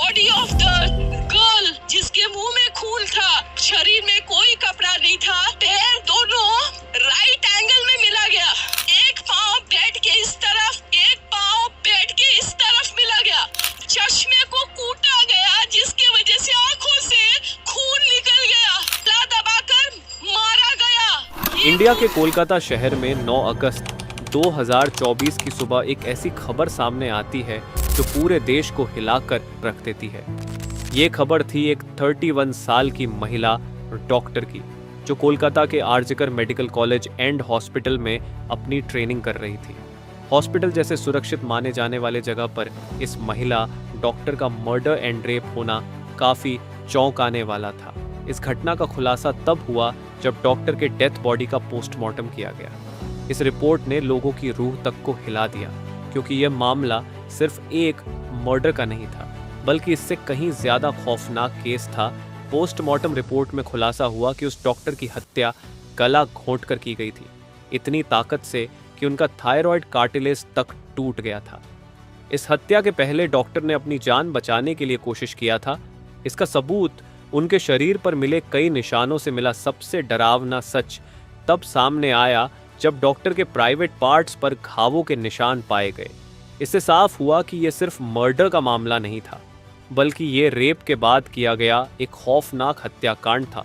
Body of the girl जिसके मुंह में खून था, शरीर में कोई कपड़ा नहीं था, पैर दोनों राइट एंगल में मिला गया। एक पाँव बेड के इस तरफ, एक पाँव बेड के इस तरफ मिला गया। चश्मे को कूटा गया जिसकी वजह से आंखों से खून निकल गया। ला दबाकर मारा गया। इंडिया के कोलकाता शहर में 9 अगस्त 2024 की सुबह एक ऐसी खबर सामने आती है जो पूरे देश को हिलाकर रख देती है। ये खबर थी एक 31 साल की महिला डॉक्टर की, जो कोलकाता के RG Kar medical college and hospital में अपनी ट्रेनिंग कर रही थी। हॉस्पिटल जैसे सुरक्षित माने जाने वाले जगह पर इस महिला डॉक्टर का मर्डर एंड रेप होना काफी चौंकाने वाला था। इस घटना का खुलासा तब हुआ जब डॉक्टर के डेथ बॉडी का पोस्टमार्टम किया गया। इस रिपोर्ट ने लोगों की रूह तक को हिला दिया, क्योंकि यह मामला सिर्फ एक मर्डर का नहीं था, बल्कि इससे कहीं ज्यादा खौफनाक केस था। पोस्टमार्टम रिपोर्ट में खुलासा हुआ कि उस डॉक्टर की हत्या गला घोंटकर की गई थी, इतनी ताकत से कि उनका थायराइड कार्टिलेज तक टूट गया था। इस हत्या के पहले डॉक्टर ने अपनी जान बचाने के लिए कोशिश किया था। इसका सबूत उनके शरीर पर मिले कई निशानों से मिला। सबसे डरावना सच तब सामने आया जब डॉक्टर के प्राइवेट पार्ट्स पर घावों के निशान पाए गए। इससे साफ हुआ कि यह सिर्फ मर्डर का मामला नहीं था, बल्कि ये रेप के बाद किया गया एक खौफनाक हत्याकांड था।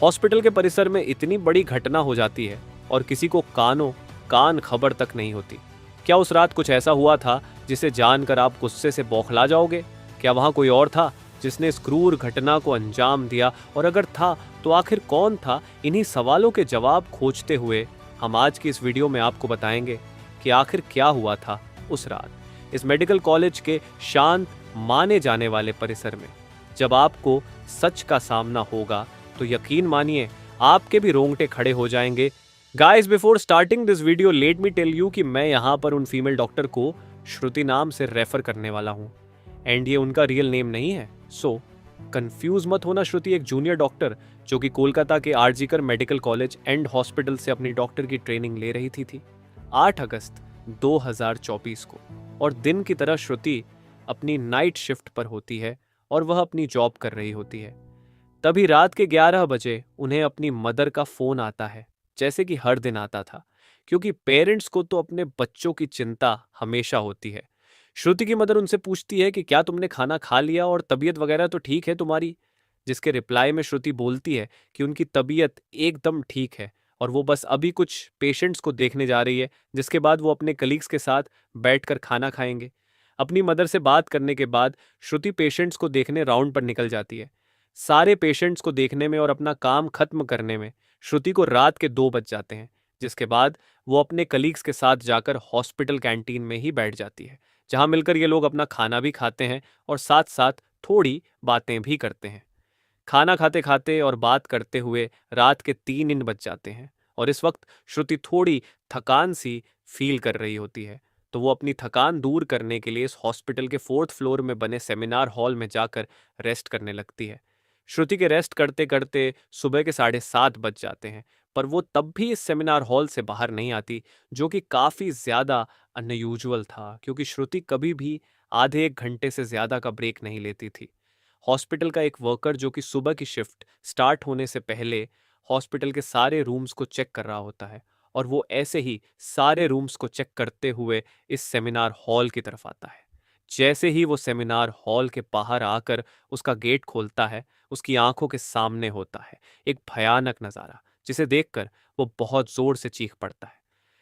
हॉस्पिटल के परिसर में इतनी बड़ी घटना हो जाती है और किसी को कान खबर तक नहीं होती। क्या उस रात कुछ ऐसा हुआ था जिसे जानकर आप गुस्से से बौखला जाओगे? क्या वहां कोई और था जिसने इस क्रूर घटना को अंजाम दिया? और अगर था तो आखिर कौन था? इन्हीं सवालों के जवाब खोजते हुए हम आज की इस वीडियो में आपको बताएंगे कि आखिर क्या हुआ था उस रात इस मेडिकल कॉलेज के शांत माने जाने वाले परिसर में। जब आपको सच का सामना होगा तो यकीन मानिए आपके भी रोंगटे खड़े हो जाएंगे। Guys, before starting this video let me tell you कि मैं यहाँ पर उन फीमेल डॉक्टर को श्रुति नाम से रेफर करने वाला हूँ, एंड ये उनका रियल नेम नहीं है, सो कंफ्यूज मत होना। श्रुति एक जूनियर डॉक्टर जो कि कोलकाता के RG Kar medical college and hospital से अपनी डॉक्टर की ट्रेनिंग ले रही थी 8 अगस्त 2024 को। और दिन की तरह श्रुति अपनी नाइट शिफ्ट पर होती है और वह अपनी जॉब कर रही होती है। तभी रात के 11 बजे उन्हें अपनी मदर का फोन आता है, जैसे कि हर दिन आता था, क्योंकि पेरेंट्स को तो अपने बच्चों की चिंता हमेशा होती है। श्रुति की मदर उनसे पूछती है कि क्या तुमने खाना खा लिया और तबीयत वगैरह तो ठीक है तुम्हारी? जिसके रिप्लाई में श्रुति बोलती है कि उनकी तबीयत एकदम ठीक है और वो बस अभी कुछ पेशेंट्स को देखने जा रही है, जिसके बाद वो अपने कलीग्स के साथ बैठकर खाना खाएंगे। अपनी मदर से बात करने के बाद श्रुति पेशेंट्स को देखने राउंड पर निकल जाती है। सारे पेशेंट्स को देखने में और अपना काम खत्म करने में श्रुति को रात के 2 बज जाते हैं, जिसके बाद वो अपने कलीग्स के साथ जाकर हॉस्पिटल कैंटीन में ही बैठ जाती है, जहां मिलकर ये लोग अपना खाना भी खाते हैं और साथ साथ थोड़ी बातें भी करते हैं। खाना खाते खाते और बात करते हुए रात के 3 बज जाते हैं और इस वक्त श्रुति थोड़ी थकान सी फील कर रही होती है, तो वो अपनी थकान दूर करने के लिए इस हॉस्पिटल के 4th फ्लोर में बने सेमिनार हॉल में जाकर रेस्ट करने लगती है। श्रुति के रेस्ट करते करते सुबह के 7:30 बज जाते हैं, पर वो तब भी इस सेमिनार हॉल से बाहर नहीं आती, जो कि काफ़ी ज़्यादा अनयूजुअल था, क्योंकि श्रुति कभी भी आधे 1 घंटे से ज़्यादा का ब्रेक नहीं लेती थी। हॉस्पिटल का एक वर्कर जो कि सुबह की शिफ्ट स्टार्ट होने से पहले हॉस्पिटल के सारे रूम्स को चेक कर रहा होता है, और वो ऐसे ही सारे रूम्स को चेक करते हुए इस सेमिनार हॉल की तरफ आता है। जैसे ही वो सेमिनार हॉल के बाहर आकर उसका गेट खोलता है, उसकी आंखों के सामने होता है एक भयानक नज़ारा, जिसे देखकर वो बहुत जोर से चीख पड़ता है।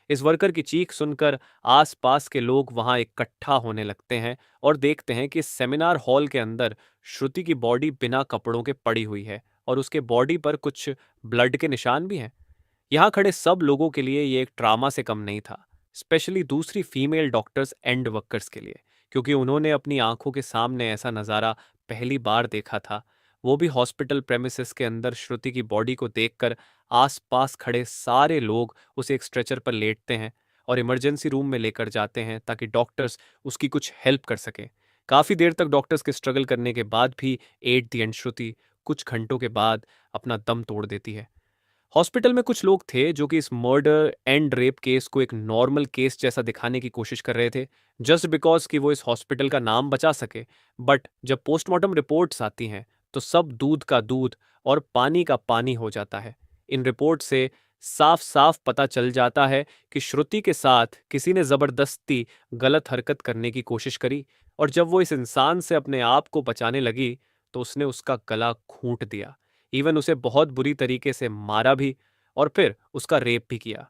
इस वर्कर की चीख सुनकर आसपास के लोग वहां इकट्ठा होने लगते हैं और देखते हैं कि सेमिनार हॉल के अंदर श्रुति की बॉडी बिना कपड़ों के पड़ी हुई है और उसके बॉडी पर कुछ ब्लड के निशान भी हैं। यहाँ खड़े सब लोगों के लिए ये एक ड्रामा से कम नहीं था, स्पेशली दूसरी फीमेल डॉक्टर्स एंड वर्कर्स के लिए, क्योंकि उन्होंने अपनी आंखों के सामने ऐसा नज़ारा पहली बार देखा था। वो भी हॉस्पिटल प्रेमिसेस के अंदर श्रुति की बॉडी को देखकर आसपास खड़े सारे लोग उसे एक स्ट्रेचर पर लेटते हैं और इमरजेंसी रूम में लेकर जाते हैं ताकि डॉक्टर्स उसकी कुछ हेल्प कर सकें। काफ़ी देर तक डॉक्टर्स के स्ट्रगल करने के बाद भी एट द एंड श्रुति कुछ घंटों के बाद अपना दम तोड़ देती है। हॉस्पिटल में कुछ लोग थे जो कि इस मर्डर एंड रेप केस को एक नॉर्मल केस जैसा दिखाने की कोशिश कर रहे थे, जस्ट बिकॉज कि वो इस हॉस्पिटल का नाम बचा सके। बट जब पोस्टमार्टम रिपोर्ट्स आती हैं तो सब दूध का दूध और पानी का पानी हो जाता है। इन रिपोर्ट से साफ साफ पता चल जाता है कि श्रुति के साथ किसी ने जबरदस्ती गलत हरकत करने की कोशिश करी, और जब वो इस इंसान से अपने आप को बचाने लगी तो उसने उसका गला घूंट दिया, इवन उसे बहुत बुरी तरीके से मारा भी, और फिर उसका रेप भी किया।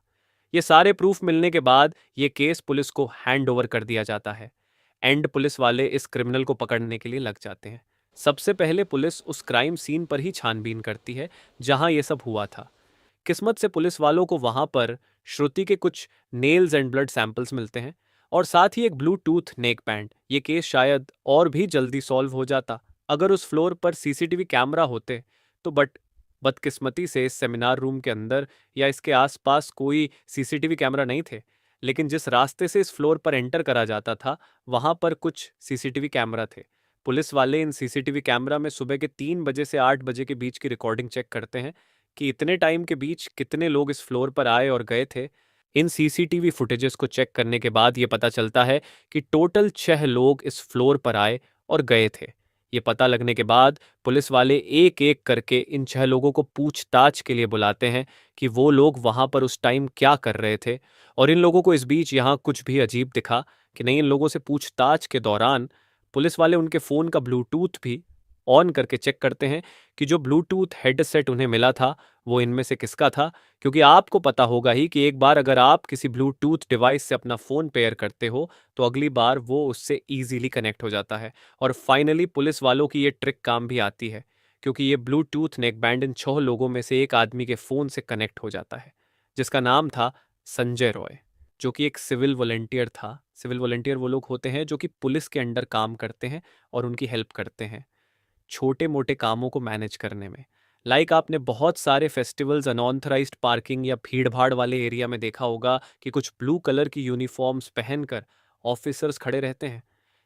ये सारे प्रूफ मिलने के बाद ये केस पुलिस को हैंड ओवर कर दिया जाता है एंड पुलिस वाले इस क्रिमिनल को पकड़ने के लिए लग जाते हैं। सबसे पहले पुलिस उस क्राइम सीन पर ही छानबीन करती है जहां ये सब हुआ था। किस्मत से पुलिस वालों को वहां पर श्रुति के कुछ नेल्स एंड ब्लड सैंपल्स मिलते हैं और साथ ही एक ब्लूटूथ नेक बैंड। ये केस शायद और भी जल्दी सॉल्व हो जाता अगर उस फ्लोर पर सीसीटीवी कैमरा होते तो, बट बदकिस्मती से इस सेमिनार रूम के अंदर या इसके आसपास कोई सीसीटीवी कैमरा नहीं थे। लेकिन जिस रास्ते से इस फ्लोर पर एंटर करा जाता था वहां पर कुछ सीसीटीवी कैमरा थे। पुलिस वाले इन सीसीटीवी कैमरा में सुबह के 3 बजे से 8 बजे के बीच की रिकॉर्डिंग चेक करते हैं कि इतने टाइम के बीच कितने लोग इस फ्लोर पर आए और गए थे। इन सीसीटीवी फुटेजेस को चेक करने के बाद ये पता चलता है कि टोटल 6 लोग इस फ्लोर पर आए और गए थे। ये पता लगने के बाद पुलिस वाले एक एक करके इन 6 लोगों को पूछताछ के लिए बुलाते हैं कि वो लोग वहां पर उस टाइम क्या कर रहे थे। और इन लोगों को इस बीच यहाँ कुछ भी अजीब दिखा कि नहीं, इन लोगों से पूछताछ के दौरान पुलिस वाले उनके फ़ोन का ब्लूटूथ भी ऑन करके चेक करते हैं कि जो ब्लूटूथ हेडसेट उन्हें मिला था वो इनमें से किसका था। क्योंकि आपको पता होगा ही कि एक बार अगर आप किसी ब्लूटूथ डिवाइस से अपना फ़ोन पेयर करते हो तो अगली बार वो उससे ईजिली कनेक्ट हो जाता है। और फाइनली पुलिस वालों की ये ट्रिक काम भी आती है, क्योंकि ये ब्लूटूथ नेक बैंड इन 6 लोगों में से एक आदमी के फ़ोन से कनेक्ट हो जाता है, जिसका नाम था संजय रॉय, जो कि एक सिविल वॉलंटियर था। सिविल वॉलंटियर वो लोग होते हैं जो कि पुलिस के अंडर काम करते हैं और उनकी हेल्प करते हैं छोटे मोटे कामों को मैनेज करने में। लाइक आपने बहुत सारे फेस्टिवल्स अनऑथराइज्ड पार्किंग या भीड़ भाड़ वाले एरिया में देखा होगा कि कुछ ब्लू कलर की यूनिफॉर्म्स पहनकर ऑफिसर्स खड़े रहते हैं,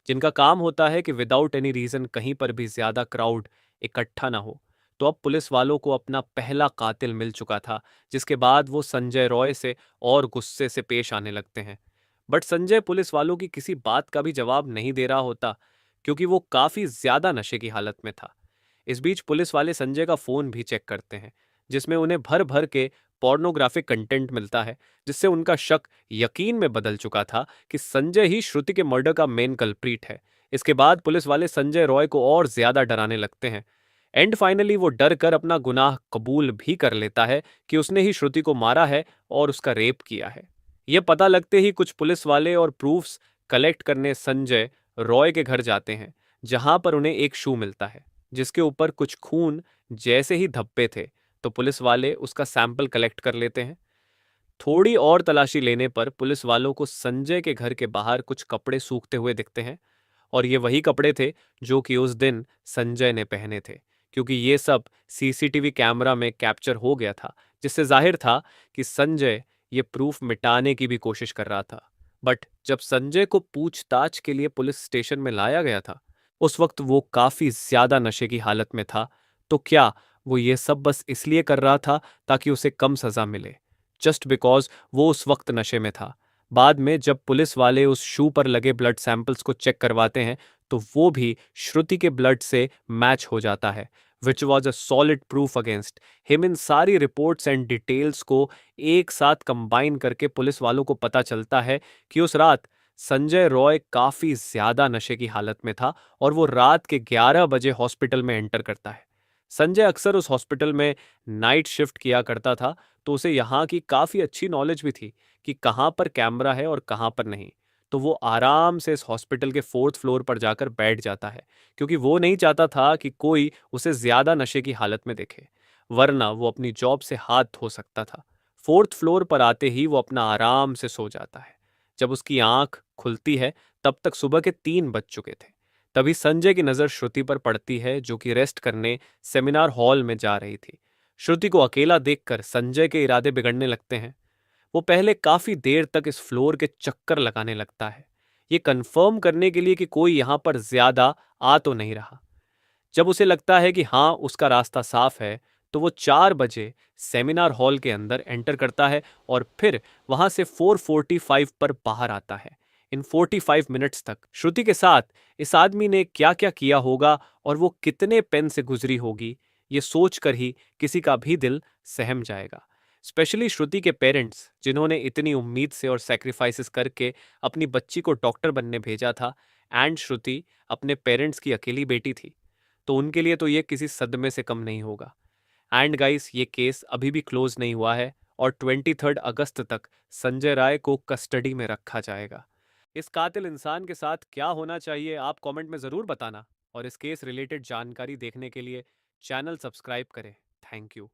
जिनका काम होता है कि विदाउट एनी रीज़न कहीं पर भी ज़्यादा क्राउड इकट्ठा ना हो। तो अब पुलिस वालों को अपना पहला कातिल मिल चुका था, जिसके बाद वो संजय रॉय से और गुस्से से पेश आने लगते हैं। बट संजय पुलिस वालों की किसी बात का भी जवाब नहीं दे रहा होता, क्योंकि वो काफी ज्यादा नशे की हालत में था। इस बीच पुलिस वाले संजय का फोन भी चेक करते हैं, जिसमें उन्हें भर भर के पोर्नोग्राफिक कंटेंट मिलता है, जिससे उनका शक यकीन में बदल चुका था कि संजय ही श्रुति के मर्डर का मेन कल्प्रीट है। इसके बाद पुलिस वाले संजय रॉय को और ज्यादा डराने लगते हैं एंड फाइनली वो डर कर अपना गुनाह कबूल भी कर लेता है कि उसने ही श्रुति को मारा है और उसका रेप किया है। यह पता लगते ही कुछ पुलिस वाले और प्रूफ्स कलेक्ट करने संजय रॉय के घर जाते हैं, जहां पर उन्हें एक शू मिलता है जिसके ऊपर कुछ खून जैसे ही धब्बे थे। तो पुलिस वाले उसका सैंपल कलेक्ट कर लेते हैं। थोड़ी और तलाशी लेने पर पुलिस वालों को संजय के घर के बाहर कुछ कपड़े सूखते हुए दिखते हैं, और ये वही कपड़े थे जो कि उस दिन संजय ने पहने थे, क्योंकि ये सब सीसीटीवी कैमरा में कैप्चर हो गया था, जिससे जाहिर था कि संजय ये प्रूफ मिटाने की भी कोशिश कर रहा था। बट जब संजय को पूछताछ के लिए पुलिस स्टेशन में लाया गया था, उस वक्त वो काफी ज्यादा नशे की हालत में था। तो क्या वो ये सब बस इसलिए कर रहा था ताकि उसे कम सजा मिले, जस्ट बिकॉज वो उस वक्त नशे में था? बाद में जब पुलिस वाले उस शू पर लगे ब्लड सैंपल्स को चेक करवाते हैं तो वो भी श्रुति के ब्लड से मैच हो जाता है, which was a solid proof against him. इन सारी रिपोर्ट्स एंड डिटेल्स को एक साथ कंबाइन करके पुलिस वालों को पता चलता है कि उस रात संजय रॉय काफी ज्यादा नशे की हालत में था और वो रात के 11 बजे हॉस्पिटल में एंटर करता है। संजय अक्सर उस हॉस्पिटल में नाइट शिफ्ट किया करता था, तो उसे यहाँ की काफी अच्छी नॉलेज भी थी कि कहाँ पर कैमरा है और कहाँ पर नहीं। तो वो आराम से इस हॉस्पिटल के 4th फ्लोर पर जाकर बैठ जाता है, क्योंकि वो नहीं चाहता था कि कोई उसे ज्यादा नशे की हालत में देखे, वरना वो अपनी जॉब से हाथ धो सकता था। 4th फ्लोर पर आते ही वो अपना आराम से सो जाता है। जब उसकी आंख खुलती है तब तक सुबह के 3 बज चुके थे। तभी संजय की नजर श्रुति पर पड़ती है, जो कि रेस्ट करने सेमिनार हॉल में जा रही थी। श्रुति को अकेला देखकर संजय के इरादे बिगड़ने लगते हैं। वो पहले काफी देर तक इस फ्लोर के चक्कर लगाने लगता है, ये कंफर्म करने के लिए कि कोई यहाँ पर ज्यादा आ तो नहीं रहा। जब उसे लगता है कि हाँ उसका रास्ता साफ है, तो वो 4 बजे सेमिनार हॉल के अंदर एंटर करता है और फिर वहां से 4:45 पर बाहर आता है। इन 45 मिनट्स तक श्रुति के साथ इस आदमी ने क्या क्या किया होगा और वो कितने पेन से गुजरी होगी, ये सोचकर ही किसी का भी दिल सहम जाएगा। स्पेशली श्रुति के पेरेंट्स, जिन्होंने इतनी उम्मीद से और सेक्रीफाइसेस करके अपनी बच्ची को डॉक्टर बनने भेजा था, एंड श्रुति अपने पेरेंट्स की अकेली बेटी थी, तो उनके लिए तो ये किसी सदमे से कम नहीं होगा। एंड गाइस, ये केस अभी भी क्लोज नहीं हुआ है और 23 अगस्त तक संजय राय को कस्टडी में रखा जाएगा। इस कातिल इंसान के साथ क्या होना चाहिए, आप कमेंट में ज़रूर बताना, और इस केस रिलेटेड जानकारी देखने के लिए चैनल सब्सक्राइब करें। Thank you.